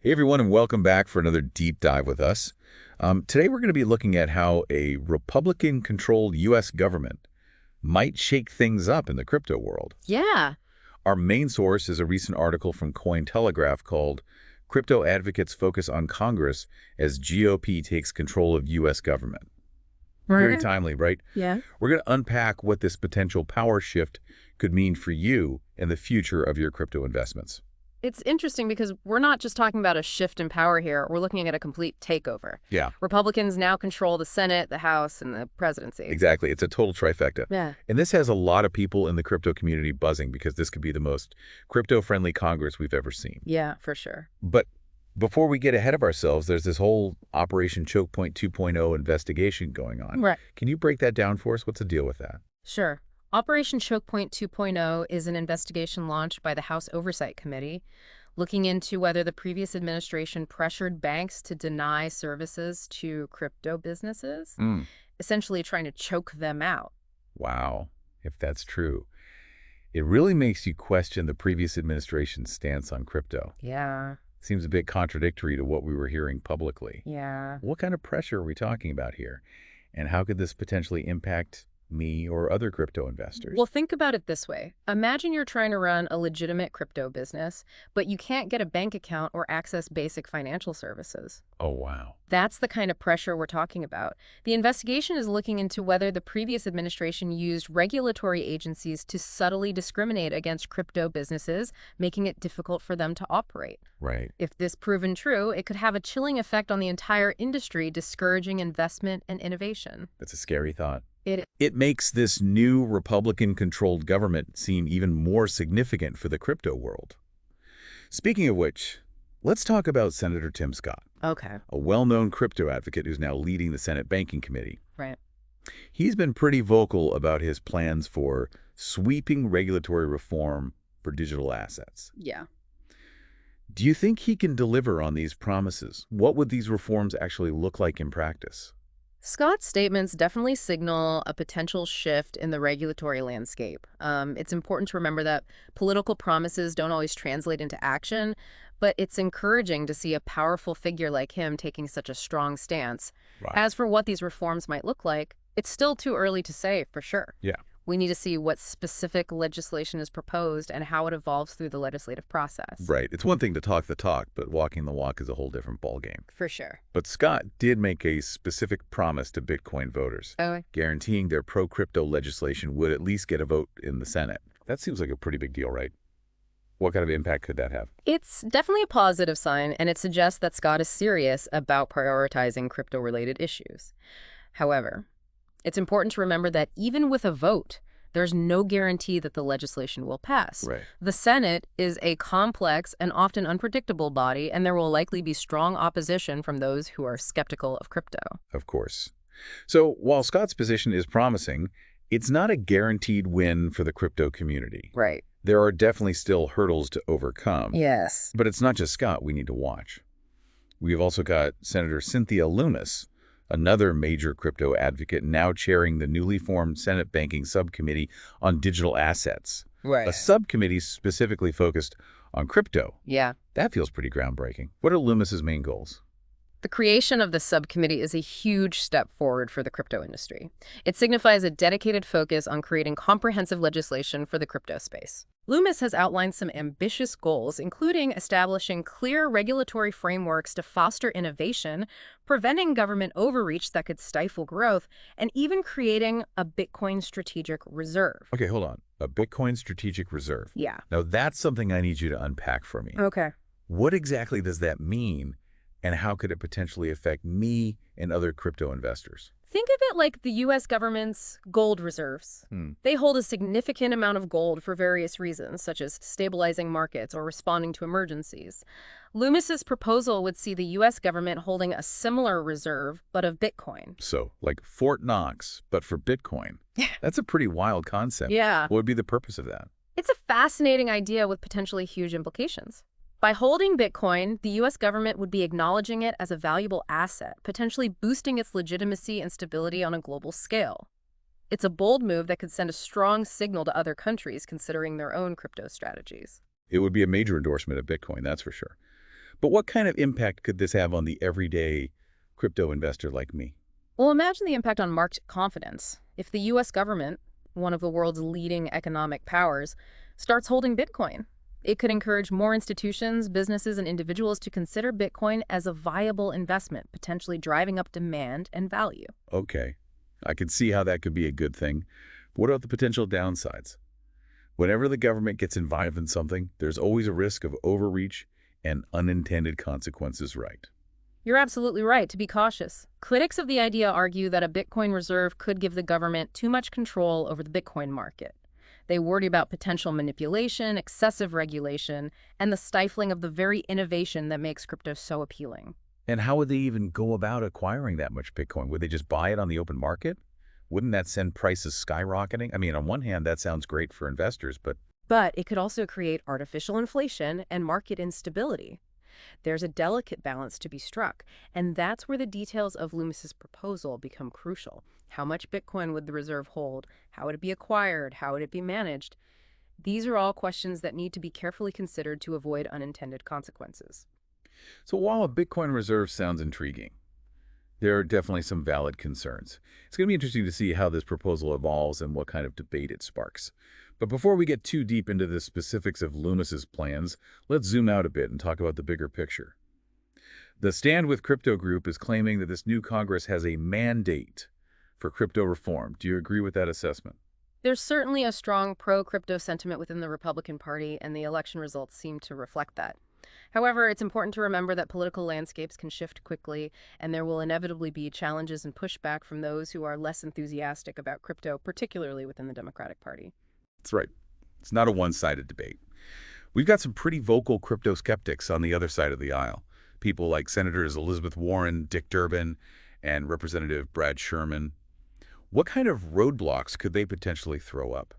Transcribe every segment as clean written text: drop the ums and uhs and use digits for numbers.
Hey everyone, and welcome back for another deep dive with us. Today we're going to be looking at how a Republican-controlled U.S. government might shake things up in the crypto world. Yeah. Our main source is a recent article from Cointelegraph called "Crypto Advocates Focus on Congress as GOP Takes Control of U.S. Government." Very Right. timely, right? Yeah. We're going to unpack what this potential power shift could mean for you and the future of your crypto investments. It's interesting because we're not just talking about a shift in power here. We're looking at a complete takeover. Yeah. Republicans now control the Senate, the House, and the presidency. Exactly. It's a total trifecta. Yeah. And this has a lot of people in the crypto community buzzing because this could be the most crypto-friendly Congress we've ever seen. Yeah, for sure. But before we get ahead of ourselves, there's this whole Operation Choke Point 2.0 investigation going on. Right. Can you break that down for us? What's the deal with that? Sure. Operation Choke Point 2.0 is an investigation launched by the House Oversight Committee, looking into whether the previous administration pressured banks to deny services to crypto businesses, Mm. essentially trying to choke them out. Wow. If that's true, it really makes you question the previous administration's stance on crypto. Yeah. Seems a bit contradictory to what we were hearing publicly. Yeah. What kind of pressure are we talking about here? And how could this potentially impact me or other crypto investors? Well, think about it this way. Imagine you're trying to run a legitimate crypto business, but you can't get a bank account or access basic financial services. Oh, wow. That's the kind of pressure we're talking about. The investigation is looking into whether the previous administration used regulatory agencies to subtly discriminate against crypto businesses, making it difficult for them to operate. Right. If this proven true, it could have a chilling effect on the entire industry, discouraging investment and innovation. That's a scary thought. It It makes this new Republican-controlled government seem even more significant for the crypto world. Speaking of which, let's talk about Senator Tim Scott, Okay. a well-known crypto advocate who's now leading the Senate Banking Committee. Right. He's been pretty vocal about his plans for sweeping regulatory reform for digital assets. Yeah. Do you think he can deliver on these promises? What would these reforms actually look like in practice? Scott's statements definitely signal a potential shift in the regulatory landscape. It's important to remember that political promises don't always translate into action, but it's encouraging to see a powerful figure like him taking such a strong stance. Right. As for what these reforms might look like, it's still too early to say for sure. Yeah. We need to see what specific legislation is proposed and how it evolves through the legislative process. Right. It's one thing to talk the talk, but walking the walk is a whole different ballgame. For sure. But Scott did make a specific promise to Bitcoin voters, Oh, guaranteeing their pro-crypto legislation would at least get a vote in the Senate. That seems like a pretty big deal, right? What kind of impact could that have? it's definitely a positive sign, and it suggests that Scott is serious about prioritizing crypto-related issues. However, it's important to remember that even with a vote, there's no guarantee that the legislation will pass. Right. The Senate is a complex and often unpredictable body, and there will likely be strong opposition from those who are skeptical of crypto. Of course. So while Scott's position is promising, it's not a guaranteed win for the crypto community. Right. There are definitely still hurdles to overcome. Yes. But it's not just Scott we need to watch. We've also got Senator Cynthia Lummis, another major crypto advocate now chairing the newly formed Senate Banking Subcommittee on Digital Assets, Right. a subcommittee specifically focused on crypto. Yeah. That feels pretty groundbreaking. What are Lummis's main goals? The creation of the subcommittee is a huge step forward for the crypto industry. It signifies a dedicated focus on creating comprehensive legislation for the crypto space. Lummis has outlined some ambitious goals, including establishing clear regulatory frameworks to foster innovation, preventing government overreach that could stifle growth, and even creating a Bitcoin strategic reserve. Okay, hold on. A Bitcoin strategic reserve. Yeah. Now, that's something I need you to unpack for me. Okay. What exactly does that mean, and how could it potentially affect me and other crypto investors? Think of it like the U.S. government's gold reserves. They hold a significant amount of gold for various reasons, such as stabilizing markets or responding to emergencies. Lummis's proposal would see the U.S. government holding a similar reserve, but of Bitcoin. So, like Fort Knox, but for Bitcoin. That's a pretty wild concept. Yeah. What would be the purpose of that? It's a fascinating idea with potentially huge implications. By holding Bitcoin, the U.S. government would be acknowledging it as a valuable asset, potentially boosting its legitimacy and stability on a global scale. It's a bold move that could send a strong signal to other countries considering their own crypto strategies. It would be a major endorsement of Bitcoin, that's for sure. But what kind of impact could this have on the everyday crypto investor like me? Well, imagine the impact on market confidence. If the U.S. government, one of the world's leading economic powers, starts holding Bitcoin, it could encourage more institutions, businesses, and individuals to consider Bitcoin as a viable investment, potentially driving up demand and value. Okay, I can see how that could be a good thing. But what about the potential downsides? Whenever the government gets involved in something, there's always a risk of overreach and unintended consequences, right? You're absolutely right to be cautious. Critics of the idea argue that a Bitcoin reserve could give the government too much control over the Bitcoin market. They worry about potential manipulation, excessive regulation, and the stifling of the very innovation that makes crypto so appealing. And how would they even go about acquiring that much Bitcoin? Would they just buy it on the open market? Wouldn't that send prices skyrocketing? I mean, on one hand, that sounds great for investors, but But it could also create artificial inflation and market instability. There's a delicate balance to be struck, and that's where the details of Lummis's proposal become crucial. How much Bitcoin would the reserve hold? How would it be acquired? How would it be managed? These are all questions that need to be carefully considered to avoid unintended consequences. so while a Bitcoin reserve sounds intriguing, there are definitely some valid concerns. It's going to be interesting to see how this proposal evolves and what kind of debate it sparks. But before we get too deep into the specifics of Lummis's plans, let's zoom out a bit and talk about the bigger picture. The Stand with Crypto group is claiming that this new Congress has a mandate for crypto reform. Do you agree with that assessment? There's certainly a strong pro-crypto sentiment within the Republican Party, and the election results seem to reflect that. However, it's important to remember that political landscapes can shift quickly, and there will inevitably be challenges and pushback from those who are less enthusiastic about crypto, particularly within the Democratic Party. That's right. It's not a one-sided debate. We've got some pretty vocal crypto skeptics on the other side of the aisle. People like Senators Elizabeth Warren, Dick Durbin, and Representative Brad Sherman. What kind of roadblocks could they potentially throw up?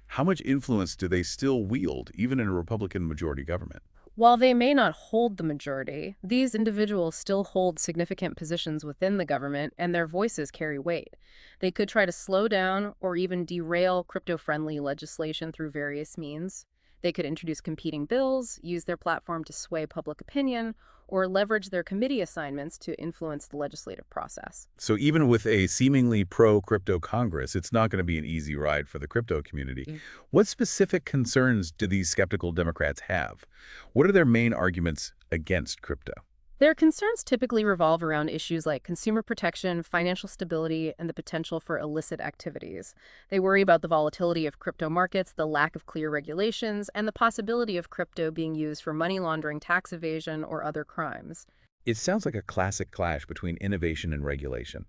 How much influence do they still wield, even in a Republican majority government? While they may not hold the majority, these individuals still hold significant positions within the government, and their voices carry weight. They could try to slow down or even derail crypto-friendly legislation through various means. They could introduce competing bills, use their platform to sway public opinion, or leverage their committee assignments to influence the legislative process. So even with a seemingly pro-crypto Congress, it's not going to be an easy ride for the crypto community. What specific concerns do these skeptical Democrats have? What are their main arguments against crypto? Their concerns typically revolve around issues like consumer protection, financial stability, and the potential for illicit activities. They worry about the volatility of crypto markets, the lack of clear regulations, and the possibility of crypto being used for money laundering, tax evasion, or other crimes. It sounds like a classic clash between innovation and regulation.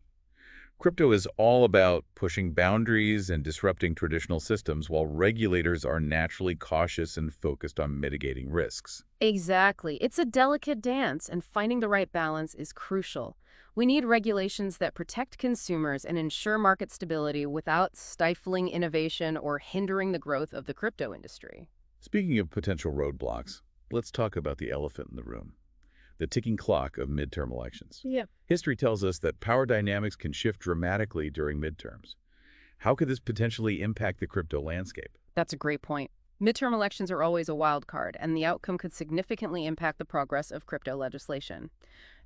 Crypto is all about pushing boundaries and disrupting traditional systems, while regulators are naturally cautious and focused on mitigating risks. Exactly. It's a delicate dance, and finding the right balance is crucial. We need regulations that protect consumers and ensure market stability without stifling innovation or hindering the growth of the crypto industry. Speaking of potential roadblocks, let's talk about the elephant in the room, the ticking clock of midterm elections. Yeah. History tells us that power dynamics can shift dramatically during midterms. How could this potentially impact the crypto landscape? That's a great point. Midterm elections are always a wild card, and the outcome could significantly impact the progress of crypto legislation.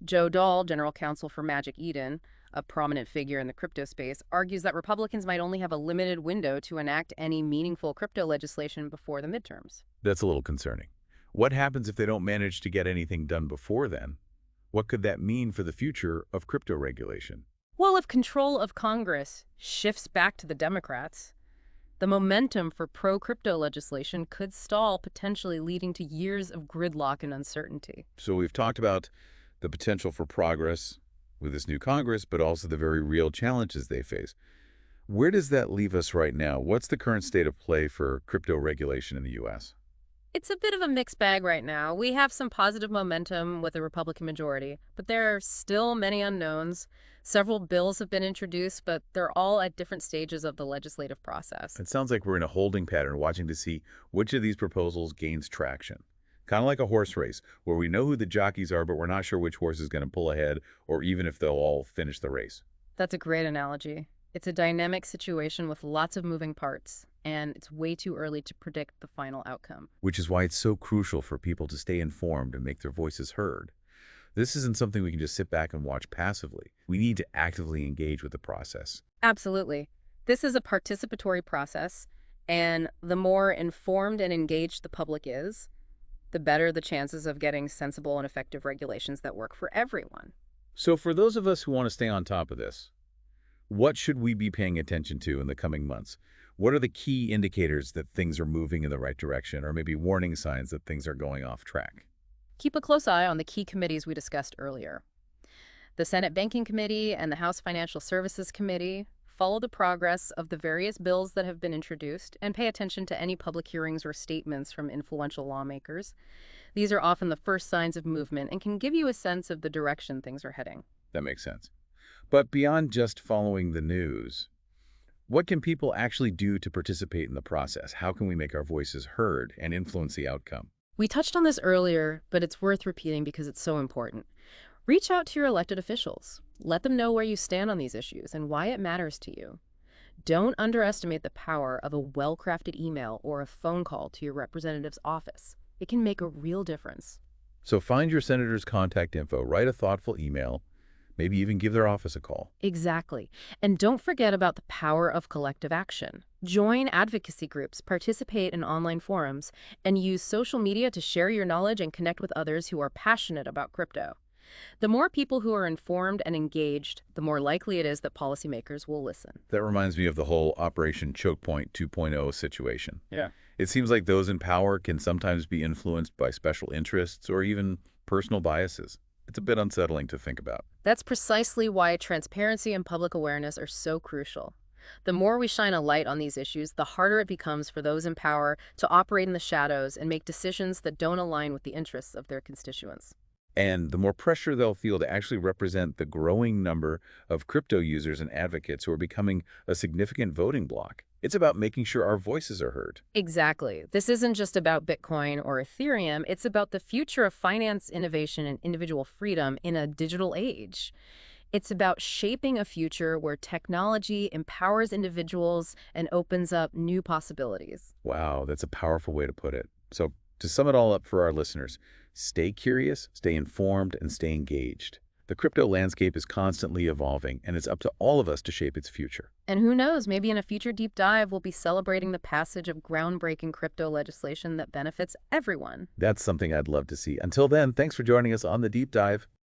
Joe Dahl, general counsel for Magic Eden, a prominent figure in the crypto space, argues that Republicans might only have a limited window to enact any meaningful crypto legislation before the midterms. That's a little concerning. What happens if they don't manage to get anything done before then? What could that mean for the future of crypto regulation? Well, if control of Congress shifts back to the Democrats, the momentum for pro-crypto legislation could stall, potentially leading to years of gridlock and uncertainty. So we've talked about the potential for progress with this new Congress, but also the very real challenges they face. Where does that leave us right now? What's the current state of play for crypto regulation in the U.S.? It's a bit of a mixed bag right now. We have some positive momentum with a Republican majority, but there are still many unknowns. Several bills have been introduced, but they're all at different stages of the legislative process. It sounds like we're in a holding pattern, watching to see which of these proposals gains traction. Kind of like a horse race, where we know who the jockeys are, but we're not sure which horse is going to pull ahead, or even if they'll all finish the race. That's a great analogy. It's a dynamic situation with lots of moving parts, and it's way too early to predict the final outcome. Which is why it's so crucial for people to stay informed and make their voices heard. This isn't something we can just sit back and watch passively. We need to actively engage with the process. Absolutely. This is a participatory process, and the more informed and engaged the public is, the better the chances of getting sensible and effective regulations that work for everyone. So for those of us who want to stay on top of this, what should we be paying attention to in the coming months? What are the key indicators that things are moving in the right direction, or maybe warning signs that things are going off track? Keep a close eye on the key committees we discussed earlier. The Senate Banking Committee and the House Financial Services Committee. Follow the progress of the various bills that have been introduced and pay attention to any public hearings or statements from influential lawmakers. These are often the first signs of movement and can give you a sense of the direction things are heading. That makes sense. But beyond just following the news, what can people actually do to participate in the process? How can we make our voices heard and influence the outcome? We touched on this earlier, but it's worth repeating because it's so important. Reach out to your elected officials. Let them know where you stand on these issues and why it matters to you. Don't underestimate the power of a well-crafted email or a phone call to your representative's office. It can make a real difference. So find your senator's contact info, write a thoughtful email, maybe even give their office a call. Exactly. And don't forget about the power of collective action. Join advocacy groups, participate in online forums, and use social media to share your knowledge and connect with others who are passionate about crypto. The more people who are informed and engaged, the more likely it is that policymakers will listen. That reminds me of the whole Operation Choke Point 2.0 situation. Yeah. It seems like those in power can sometimes be influenced by special interests or even personal biases. It's a bit unsettling to think about. That's precisely why transparency and public awareness are so crucial. The more we shine a light on these issues, the harder it becomes for those in power to operate in the shadows and make decisions that don't align with the interests of their constituents. And the more pressure they'll feel to actually represent the growing number of crypto users and advocates who are becoming a significant voting bloc. It's about making sure our voices are heard. Exactly. This isn't just about Bitcoin or Ethereum. It's about the future of finance, innovation, and individual freedom in a digital age. It's about shaping a future where technology empowers individuals and opens up new possibilities. Wow, that's a powerful way to put it. So to sum it all up for our listeners, stay curious, stay informed, and stay engaged. The crypto landscape is constantly evolving, and it's up to all of us to shape its future. And who knows, maybe in a future deep dive, we'll be celebrating the passage of groundbreaking crypto legislation that benefits everyone. That's something I'd love to see. Until then, thanks for joining us on The Deep Dive.